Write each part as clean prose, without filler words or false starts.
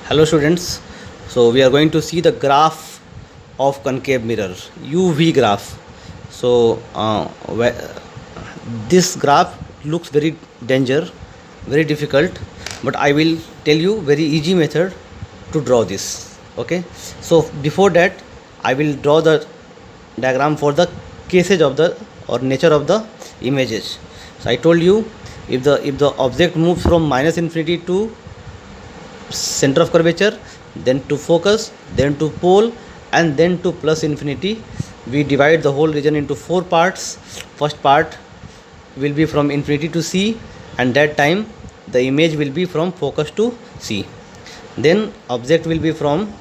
Hello students, so we are going to see the graph of concave mirror, UV graph. So this graph looks very very difficult, but I will tell you very easy method to draw this. Okay, so before that I will draw the diagram for the cases of the or nature of the images. So I told you, if the object moves from minus infinity to center of curvature, then to focus, then to pole, and then to plus infinity, we divide the whole region into four parts. First part will be from infinity to C, and that time the image will be from focus to C. Then object will be from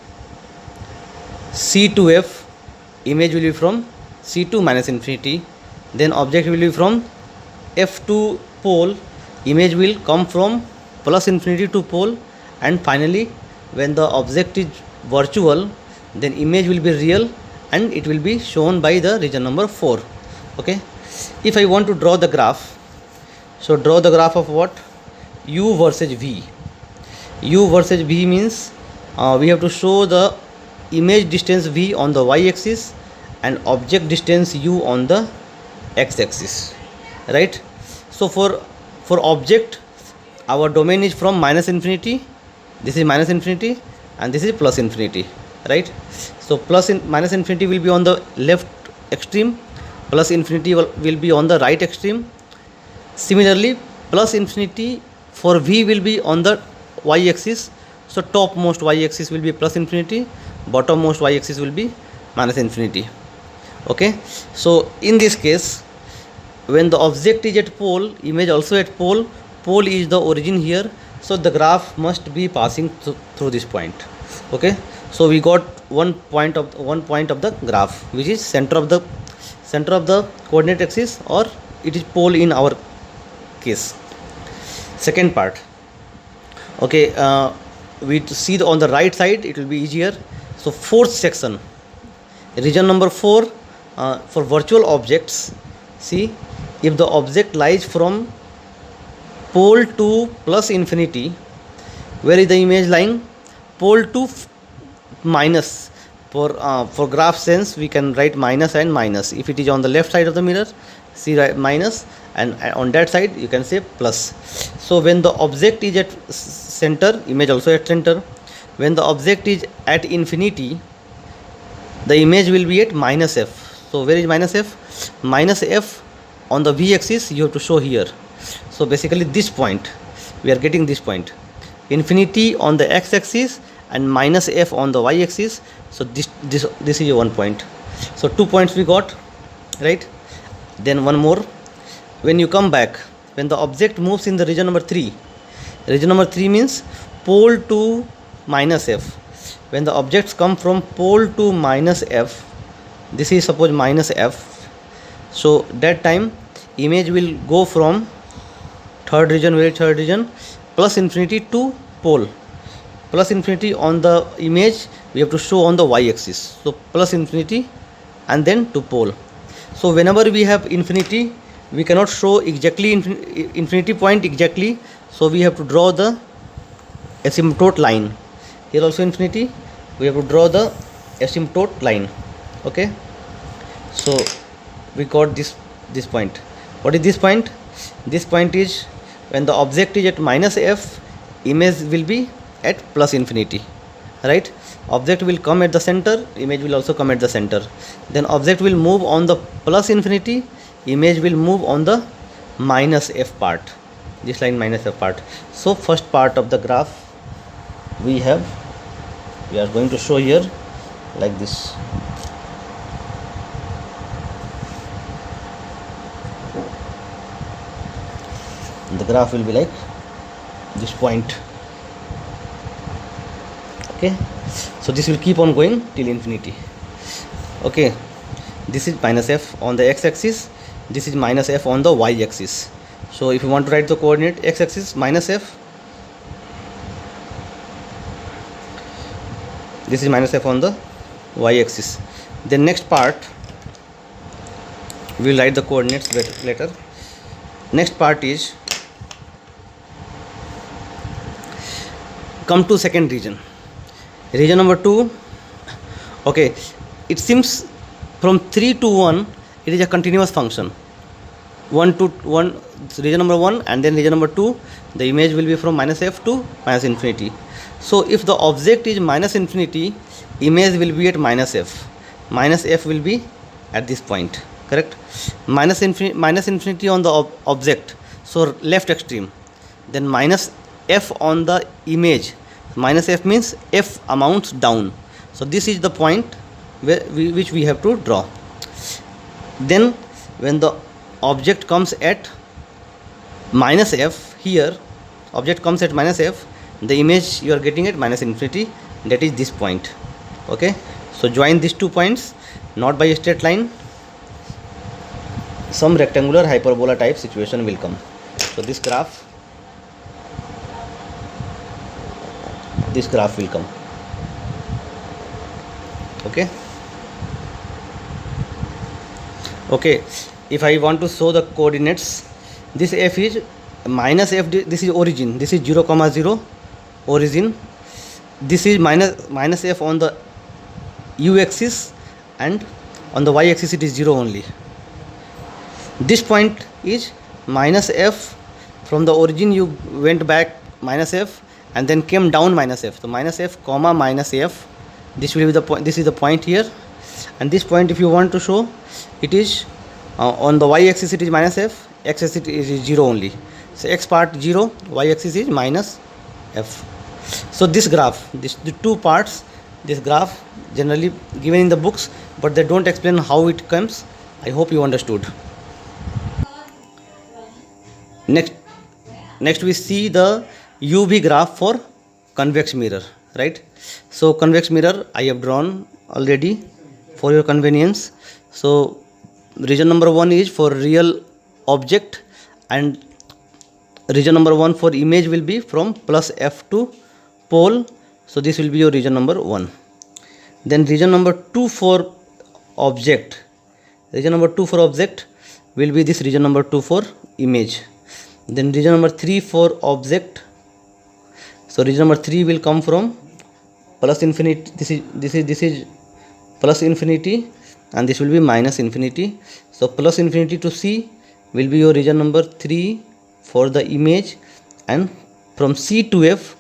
C to F, image will be from C to minus infinity. Then object will be from F to pole, image will come from plus infinity to pole. And finally, when the object is virtual, then image will be real and it will be shown by the region number 4. Okay, if I want to draw the graph, so draw the graph of what? U versus V. U versus V means we have to show the image distance V on the y axis and object distance U on the x axis, right? So for object, our domain is from minus infinity, this is minus infinity, and this is plus infinity, right? So minus infinity will be on the left extreme, plus infinity will be on the right extreme. Similarly, plus infinity for V will be on the y axis, so topmost y axis will be plus infinity, bottommost y axis will be minus infinity. Okay, so in this case, when the object is at pole, image also at pole, pole is the origin here, so the graph must be passing through this point. Okay, so we got one point of the graph, which is center of the coordinate axis, or it is pole in our case. Second part. Okay, we see on the right side, it will be easier. So fourth section, region number 4, for virtual objects. See, if the object lies from pole to plus infinity, where is the image lying? Pole to minus. For graph sense, we can write minus and minus. If it is on the left side of the mirror, see, right, minus, and on that side you can say plus. So when the object is at center, image also at center. When the object is at infinity, the image will be at minus f. So where is minus f? Minus f on the v axis you have to show here. So basically this point, we are getting this point, infinity on the x axis and minus f on the y axis. So this is one point. So 2 points we got, right? Then one more. When you come back, when the object moves in the region number 3, region number 3 means pole to minus f. When the objects come from pole to minus f, this is suppose minus f, so that time image will go from third region, plus infinity to pole. Plus infinity on the image we have to show on the y axis, so plus infinity and then to pole. So whenever we have infinity, we cannot show exactly infinity point exactly, so we have to draw the asymptote line. Here also infinity, we have to draw the asymptote line. Okay, so we got this point. What is this point? This point is when the object is at minus f, image will be at plus infinity, right? Object will come at the center, image will also come at the center. Then object will move on the plus infinity, image will move on the minus f part, this line minus f part. So first part of the graph we are going to show here like this. The graph will be like this point. Okay, so this will keep on going till infinity. Okay, this is minus f on the x axis, this is minus f on the y axis. So if you want to write the coordinate x axis, minus f, this is minus f on the y axis. The next part we will write the coordinates later. Next part is come to second region. Region number 2, okay, it seems from 3 to 1 it is a continuous function. 1 to 1, region number 1, and then region number 2, the image will be from minus f to minus infinity. So if the object is minus infinity, image will be at minus f will be at this point, correct? Minus infinity on the object, so left extreme, then minus f on the image. Minus f means f amounts down, so this is the point which we have to draw. Then when the object comes at minus f, here object comes at minus f, the image you are getting at minus infinity, that is this point. Okay, so join these 2 points, not by a straight line, some rectangular hyperbola type situation will come. So this graph will come. Okay, if I want to show the coordinates, this f is minus f, this is origin, this is 0, 0 origin, this is minus f on the u axis, and on the y axis it is 0 only. This point is minus f, from the origin you went back minus f and then came down minus f, so minus f comma minus f, this will be the point, this is the point here. And this point, if you want to show, it is on the y axis it is minus f, x axis it is 0 only, so x part 0, y axis is minus f. So this graph, the 2 parts, this graph generally given in the books, but they don't explain how it comes. I hope you understood. Next we see the UV graph for convex mirror, right? So convex mirror I have drawn already for your convenience. So region number 1 is for real object, and region number 1 for image will be from plus f to pole, so this will be your region number 1. Then region number 2 for object, will be this region number 2 for image. Then region number 3 for object, so region number 3 will come from plus infinity, this is plus infinity, and this will be minus infinity. So plus infinity to C will be your region number 3 for the image, and from C to F,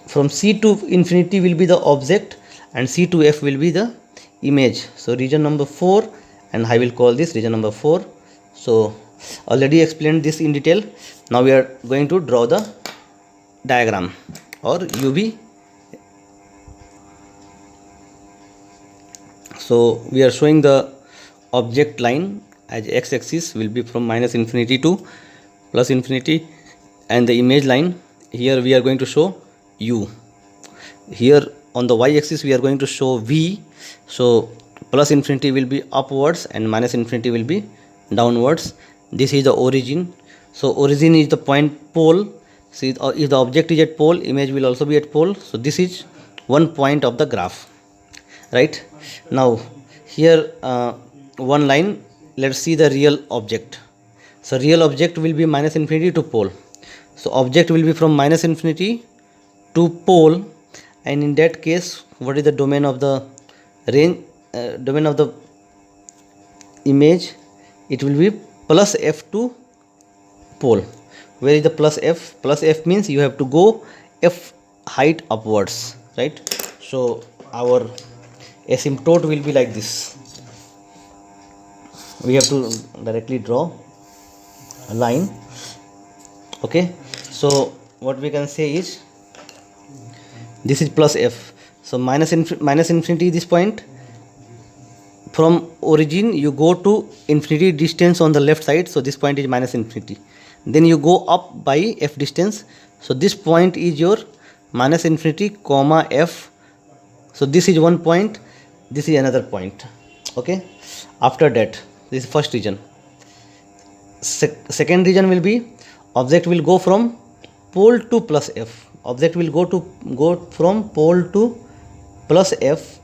from C to infinity will be the object, and C to F will be the image. So region number 4, and I will call this region number 4. So already explained this in detail. Now we are going to draw the diagram or UV. So we are showing the object line as x-axis will be from minus infinity to plus infinity, and the image line here we are going to show u. Here on the y-axis we are going to show v. So plus infinity will be upwards and minus infinity will be downwards. This is the origin. So origin is the point pole. See, if the object is at pole, image will also be at pole. So this is one point of the graph, right? Now here one line, let's see the real object. So real object will be minus infinity to pole. So object will be from minus infinity to pole, and in that case what is the domain of the range, domain of the image? It will be plus f to pole. Where is the plus f? Plus f means you have to go f height upwards, right? So our asymptote will be like this. We have to directly draw a line. Okay, so what we can say is this is plus f. So minus infinity this point. From origin you go to infinity distance on the left side, so this point is minus infinity. Then you go up by f distance, so this point is your minus infinity comma f. So this is one point, this is another point. Okay, after that, this is first region. Second region will be object will go from pole to plus f. Object will go from pole to plus f,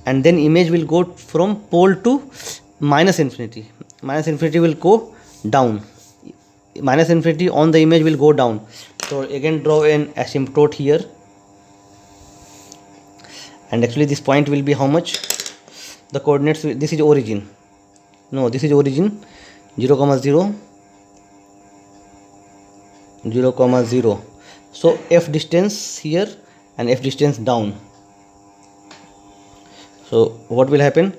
and then image will go from pole to minus infinity. Minus infinity will go down. Minus infinity on the image will go down. So again draw an asymptote here. and actually this point will be how much? The coordinates, this is origin, no, this is origin, 0 comma 0, 0 comma 0. So f distance here and f distance down. So what will happen?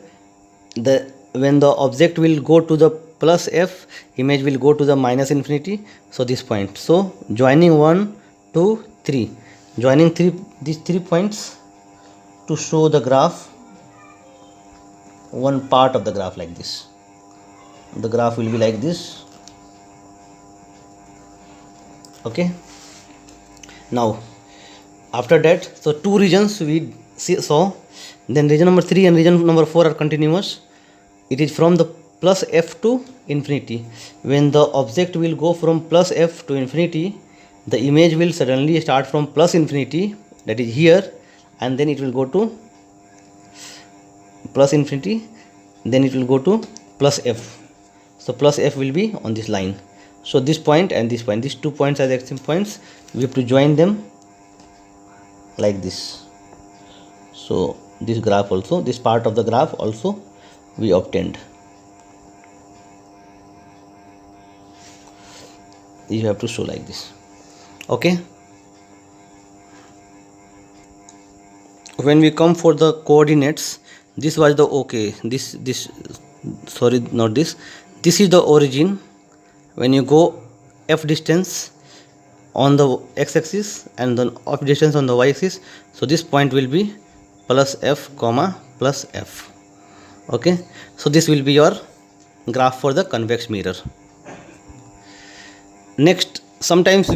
When the object will go to the plus f, image will go to the minus infinity. So this point. So joining 1, 2, 3, joining these 3 points to show the graph, one part of the graph like this. The graph will be like this. Okay. Now after that, so 2 regions we saw. Then region number 3 and region number 4 are continuous. It is from the plus f to infinity. When the object will go from plus f to infinity, the image will suddenly start from plus infinity, that is here, and then it will go to plus infinity, then it will go to plus f. So plus f will be on this line. So this point and this point, these 2 points are the extreme points. We have to join them like this. So this graph also, this part of the graph also we obtained. You have to show like this. Okay. When we come for the coordinates, this was the sorry, not this. This is the origin. When you go f distance on the x-axis and then f distance on the y-axis, so this point will be plus f comma plus f. Okay, so this will be your graph for the convex mirror. Next, sometimes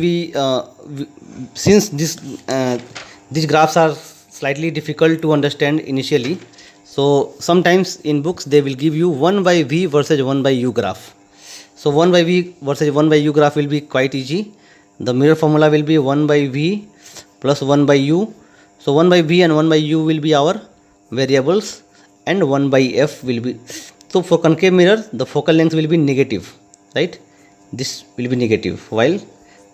since these graphs are slightly difficult to understand initially, so sometimes in books they will give you 1 by v versus 1 by u graph. So 1 by v versus 1 by u graph will be quite easy. The mirror formula will be 1 by v plus 1 by u. So 1 by v and 1 by u will be our variables, and 1 by f will be. So for concave mirror, the focal length will be negative, right? This will be negative, while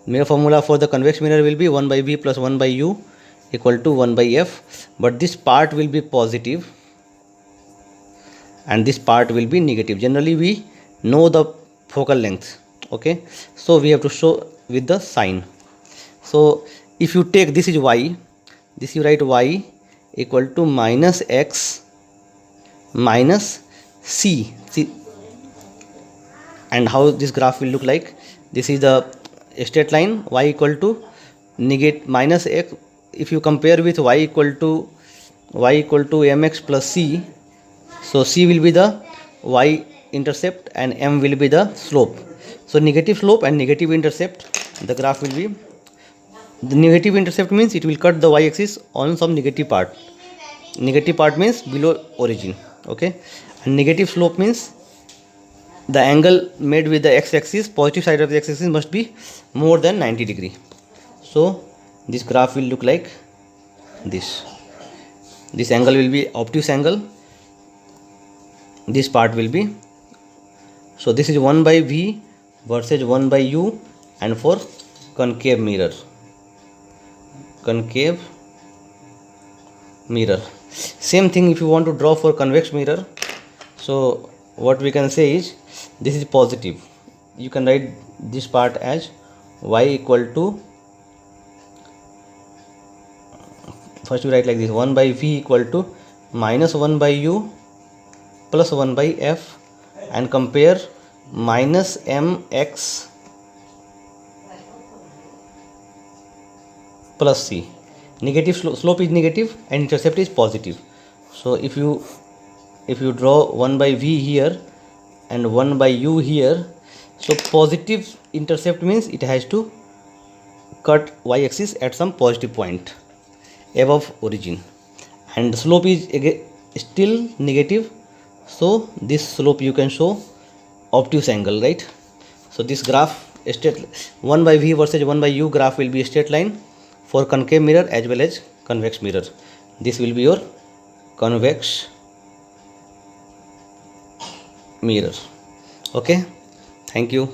mirror formula for the convex mirror will be 1 by v plus 1 by u equal to 1 by f, but this part will be positive and this part will be negative. Generally we know the focal length. Okay, so we have to show with the sign. So if you take, this is y, this you write y equal to minus x minus c. And how this graph will look like? This is the straight line, y equal to minus x. If you compare with y equal to mx plus c, so c will be the y intercept and m will be the slope. So negative slope and negative intercept, the graph will be, the negative intercept means it will cut the y-axis on some negative part. Negative part means below origin. Okay, and negative slope means the angle made with the x-axis, positive side of the x-axis must be more than 90 degree. So this graph will look like this. This angle will be obtuse angle. This part will be, so this is 1 by v versus 1 by u, and for concave mirror. Concave mirror. Same thing if you want to draw for convex mirror. So what we can say is, this is positive. You can write this part as y equal to, first you write like this, 1 by v equal to minus 1 by u plus 1 by f, and compare minus mx plus c. Negative slope is negative and intercept is positive. So if you draw 1 by v here and 1 by u here, so positive intercept means it has to cut y-axis at some positive point above origin, and the slope is still negative, so this slope you can show obtuse angle, right? So this graph, straight 1 by v versus 1 by u graph will be a straight line for concave mirror as well as convex mirror. This will be your convex mirror. Okay, thank you.